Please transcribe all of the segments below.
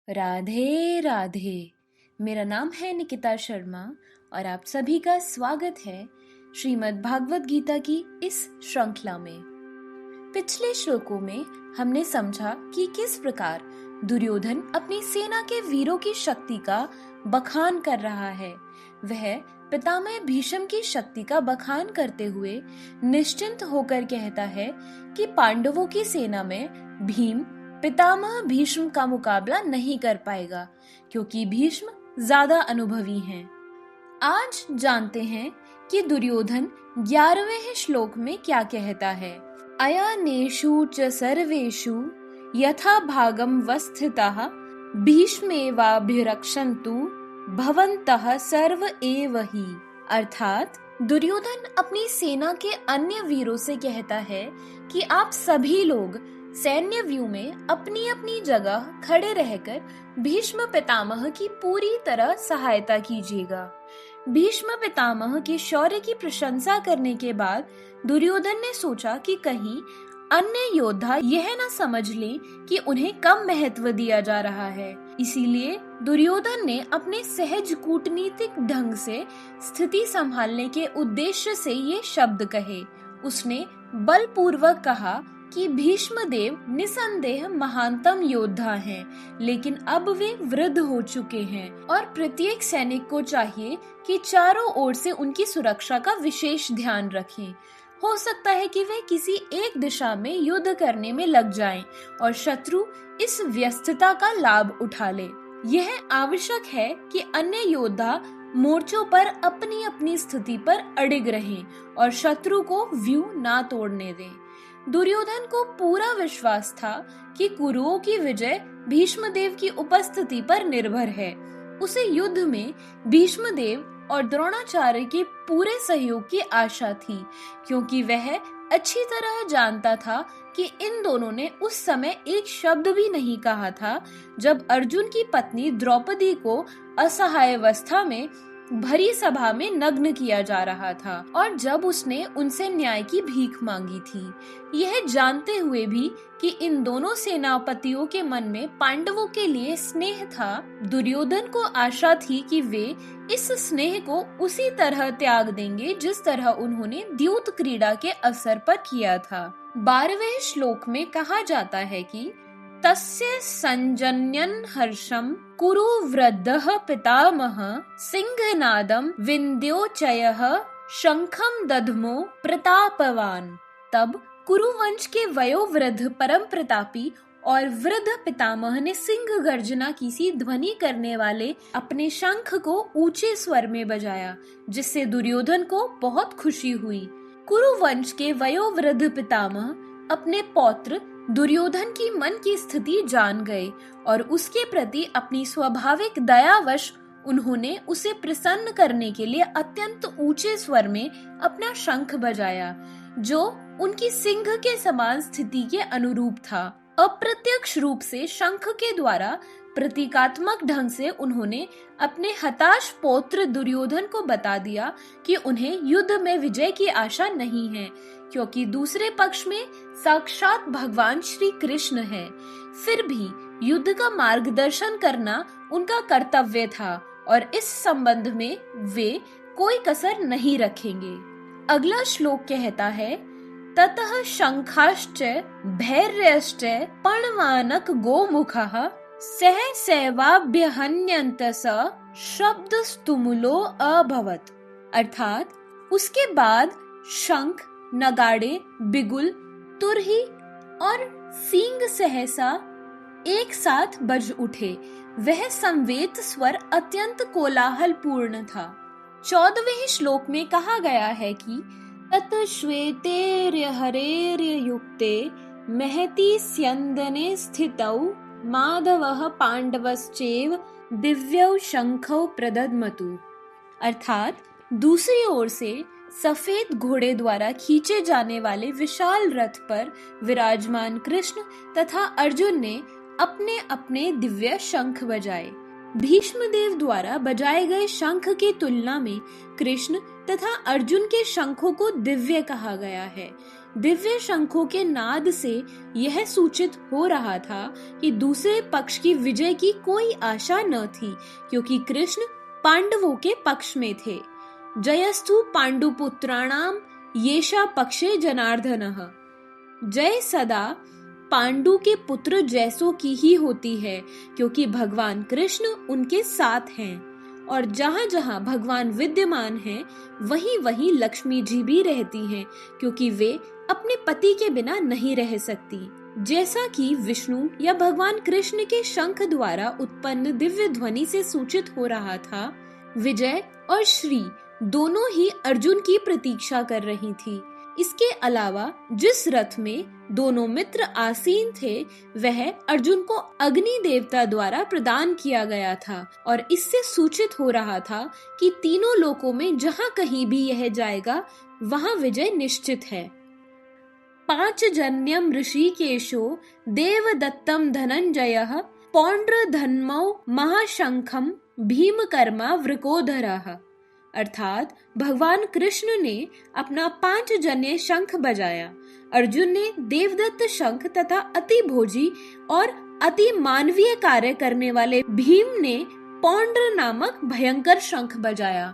राधे राधे। मेरा नाम है निकिता शर्मा और आप सभी का स्वागत है श्रीमद् भागवत गीता की इस श्रृंखला में। पिछले श्लोकों में हमने समझा कि किस प्रकार दुर्योधन अपनी सेना के वीरों की शक्ति का बखान कर रहा है। वह पितामह भीष्म की शक्ति का बखान करते हुए निश्चिंत होकर कहता है कि पांडवों की सेना में भीम पितामह भीष्म का मुकाबला नहीं कर पाएगा क्योंकि भीष्म ज्यादा अनुभवी हैं। आज जानते हैं कि दुर्योधन 11वें श्लोक में क्या कहता है। अयानेषु च सर्वेषु यथा भागम वस्थिताः भीष्मेवाभिरक्षन्तु भवन्तः सर्व एव हि। अर्थात दुर्योधन अपनी सेना के अन्य वीरों से कहता है कि आप सभी लोग सैन्य व्यू में अपनी अपनी जगह खड़े रहकर भीष्म पितामह की पूरी तरह सहायता कीजिएगा। भीष्म पितामह के शौर्य की प्रशंसा करने के बाद दुर्योधन ने सोचा कि कहीं अन्य योद्धा यह न समझ लें कि उन्हें कम महत्व दिया जा रहा है। इसीलिए दुर्योधन ने अपने सहज कूटनीतिक ढंग से स्थिति संभालने के उद्देश्य से ये शब्द कहे। उसने बलपूर्वक कहा कि भीष्मदेव निसंदेह महानतम योद्धा हैं, लेकिन अब वे वृद्ध हो चुके हैं और प्रत्येक सैनिक को चाहिए कि चारों ओर से उनकी सुरक्षा का विशेष ध्यान रखें। हो सकता है कि वे किसी एक दिशा में युद्ध करने में लग जाएं और शत्रु इस व्यस्तता का लाभ उठा ले। यह आवश्यक है कि अन्य योद्धा मोर्चों पर अपनी अपनी स्थिति पर अडिग रहें और शत्रु को व्यू ना तोड़ने दें। दुर्योधन को पूरा विश्वास था कि कुरुओं की विजय भीष्मदेव की उपस्थिति पर निर्भर है। उसे युद्ध में भीष्मदेव और द्रोणाचार्य के पूरे सहयोग की आशा थी, क्योंकि वह अच्छी तरह जानता था कि इन दोनों ने उस समय एक शब्द भी नहीं कहा था जब अर्जुन की पत्नी द्रौपदी को असहाय अवस्था में भरी सभा में नग्न किया जा रहा था और जब उसने उनसे न्याय की भीख मांगी थी। यह जानते हुए भी कि इन दोनों सेनापतियों के मन में पांडवों के लिए स्नेह था, दुर्योधन को आशा थी कि वे इस स्नेह को उसी तरह त्याग देंगे जिस तरह उन्होंने द्यूत क्रीड़ा के अवसर पर किया था। 12वें श्लोक में कहा जाता है कि तस्य संजन्यन् हर्षं कुरु वृद्धः पितामह सिंहनादं विंध्योचयः शंखं दध्मो प्रतापवान। तब कुरुवंश के वयोवृद्ध परम प्रतापी और वृद्ध पितामह ने सिंह गर्जना की सी ध्वनि करने वाले अपने शंख को ऊंचे स्वर में बजाया, जिससे दुर्योधन को बहुत खुशी हुई। कुरुवंश के वयोवृद्ध पितामह अपने पौत्र दुर्योधन की मन की स्थिति जान गए और उसके प्रति अपनी स्वाभाविक दयावश उन्होंने उसे प्रसन्न करने के लिए अत्यंत ऊंचे स्वर में अपना शंख बजाया, जो उनकी सिंह के समान स्थिति के अनुरूप था। अप्रत्यक्ष रूप से शंख के द्वारा प्रतीकात्मक ढंग से उन्होंने अपने हताश पौत्र दुर्योधन को बता दिया कि उन्हें युद्ध में विजय की आशा नहीं है, क्योंकि दूसरे पक्ष में साक्षात भगवान श्री कृष्ण है। फिर भी युद्ध का मार्गदर्शन करना उनका कर्तव्य था और इस संबंध में वे कोई कसर नहीं रखेंगे। अगला श्लोक कहता है, ततः शंखाश्च भैर्यश्च पर्णवानक गोमुखः सह सैवाभ्यहन्यन्त स शब्दस्तुमुलो अभवत्। अर्थात उसके बाद शंख, नगाड़े, बिगुल, तुरही और सींग सहसा एक साथ बज उठे। वह संवेद स्वर अत्यंत कोलाहल पूर्ण था। 14वें श्लोक में कहा गया है कि तत् श्वेतेर्य हरेर्य युक्ते महति स्यन्दने स्थितौ माधवः पांडवश्चैव दिव्यौ शंखौ प्रदद्मतु। अर्थात दूसरी ओर से सफेद घोड़े द्वारा खींचे जाने वाले विशाल रथ पर विराजमान कृष्ण तथा अर्जुन ने अपने अपने दिव्य शंख बजाए। भीष्मदेव द्वारा बजाए गए शंख की तुलना में कृष्ण तथा अर्जुन के शंखों को दिव्य कहा गया है। दिव्य शंखों के नाद से यह सूचित हो रहा था कि दूसरे पक्ष की विजय की कोई आशा न थी, क्योंकि कृष्ण पांडवों के पक्ष में थे। जयस्तु पांडुपुत्राणाम येषा पक्षे जनार्दनः। जय सदा पांडु के पुत्र जैसों की ही होती है, क्योंकि भगवान कृष्ण उनके साथ हैं, और जहाँ जहाँ भगवान विद्यमान हैं, वहीं वहीं लक्ष्मी जी भी रहती हैं, क्योंकि वे अपने पति के बिना नहीं रह सकती। जैसा कि विष्णु या भगवान कृष्ण के शंख द्वारा उत्पन्न दिव्य ध्वनि से सूचित हो रहा था, विजय और श्री दोनों ही अर्जुन की प्रतीक्षा कर रही थी। इसके अलावा जिस रथ में दोनों मित्र आसीन थे, वह अर्जुन को अग्नि देवता द्वारा प्रदान किया गया था, और इससे सूचित हो रहा था कि तीनों लोकों में जहाँ कहीं भी यह जाएगा, वहाँ विजय निश्चित है। पांचजन्यम ऋषिकेशो देवदत्तम धनंजयः पौंड्रधन्मौ महाशंखम भीमकर्मा वृकोधरः। अर्थात भगवान कृष्ण ने अपना 5 जन्य शंख बजाया। अर्जुन ने देवदत्त शंख तथा अति भोजी और अति मानवीय कार्य करने वाले भीम ने पौंड्र नामक भयंकर शंख बजाया।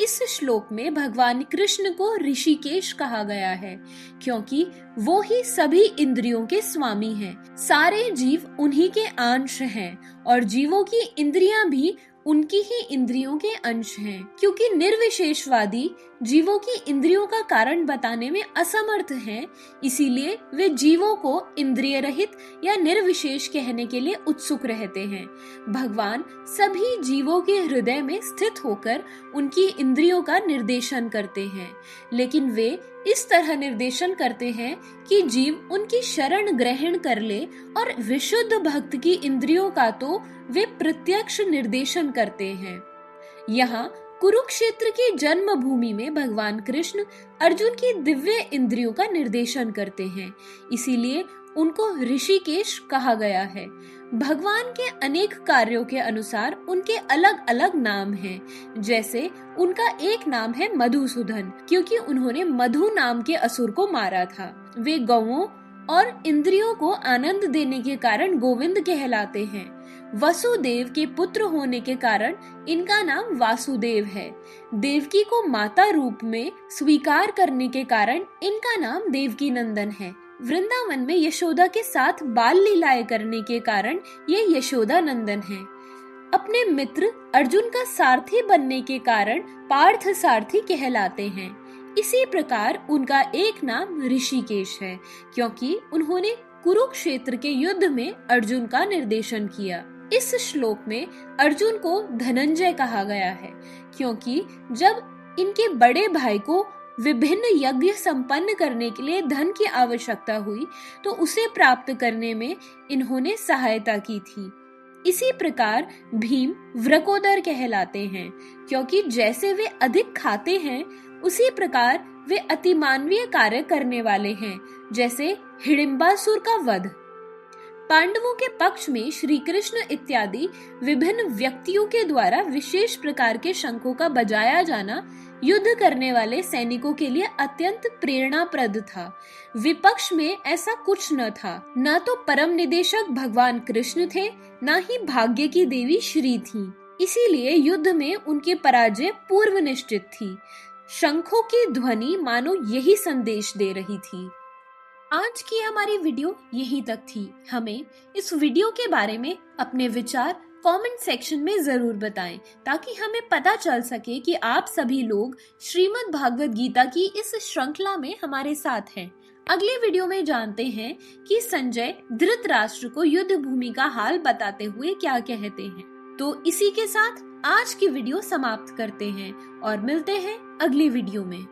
इस श्लोक में भगवान कृष्ण को ऋषिकेश कहा गया है, क्योंकि वो ही सभी इंद्रियों के स्वामी हैं। सारे जीव उन्हीं के अंश हैं, और जीवों की इंद्रियां भी उनकी ही इंद्रियों के अंश हैं। क्योंकि निर्विशेषवादी जीवों की इंद्रियों का कारण बताने में असमर्थ हैं, इसीलिए वे जीवों को इंद्रिय रहित या निर्विशेष कहने के लिए उत्सुक रहते हैं। भगवान सभी जीवों के हृदय में स्थित होकर उनकी इंद्रियों का निर्देशन करते हैं, लेकिन वे इस तरह निर्देशन करते हैं कि जीव उनकी शरण ग्रहण कर ले, और विशुद्ध भक्त की इंद्रियों का तो वे प्रत्यक्ष निर्देशन करते हैं। यहाँ कुरुक्षेत्र की जन्मभूमि में भगवान कृष्ण अर्जुन की दिव्य इंद्रियों का निर्देशन करते हैं, इसीलिए उनको ऋषिकेश कहा गया है। भगवान के अनेक कार्यों के अनुसार उनके अलग अलग नाम हैं। जैसे उनका एक नाम है मधुसूदन, क्योंकि उन्होंने मधु नाम के असुर को मारा था। वे गौओं और इंद्रियों को आनंद देने के कारण गोविंद कहलाते हैं। वसुदेव के पुत्र होने के कारण इनका नाम वासुदेव है। देवकी को माता रूप में स्वीकार करने के कारण इनका नाम देवकी नंदन है। वृंदावन में यशोदा के साथ बाल लीलाएं करने के कारण ये यशोदा नंदन है। अपने मित्र अर्जुन का सारथी बनने के कारण पार्थ सारथी कहलाते हैं। इसी प्रकार उनका एक नाम ऋषिकेश है, क्योंकि उन्होंने कुरुक्षेत्र के युद्ध में अर्जुन का निर्देशन किया। इस श्लोक में अर्जुन को धनंजय कहा गया है, क्योंकि जब इनके बड़े भाई को विभिन्न यज्ञ संपन्न करने के लिए धन की आवश्यकता हुई, तो उसे प्राप्त करने में इन्होंने सहायता की थी। इसी प्रकार भीम वृकोदर कहलाते हैं, क्योंकि जैसे वे अधिक खाते हैं, उसी प्रकार वे अतिमानवीय कार्य करने वाले हैं, जैसे हिडिंबासुर का वध। पांडवों के पक्ष में श्री कृष्ण इत्यादि विभिन्न व्यक्तियों के द्वारा विशेष प्रकार के शंखों का बजाया जाना युद्ध करने वाले सैनिकों के लिए अत्यंत प्रेरणाप्रद था। विपक्ष में ऐसा कुछ न था। न तो परम निदेशक भगवान कृष्ण थे, न ही भाग्य की देवी श्री थी। इसीलिए युद्ध में उनकी पराजय पूर्व निश्चित थी। शंखों की ध्वनि मानो यही संदेश दे रही थी। आज की हमारी वीडियो यहीं तक थी। हमें इस वीडियो के बारे में अपने विचार कमेंट सेक्शन में जरूर बताएं, ताकि हमें पता चल सके कि आप सभी लोग श्रीमद् भागवत गीता की इस श्रृंखला में हमारे साथ हैं। अगले वीडियो में जानते हैं कि संजय धृतराष्ट्र को युद्ध भूमि का हाल बताते हुए क्या कहते हैं। तो इसी के साथ आज की वीडियो समाप्त करते हैं और मिलते हैं अगली वीडियो में।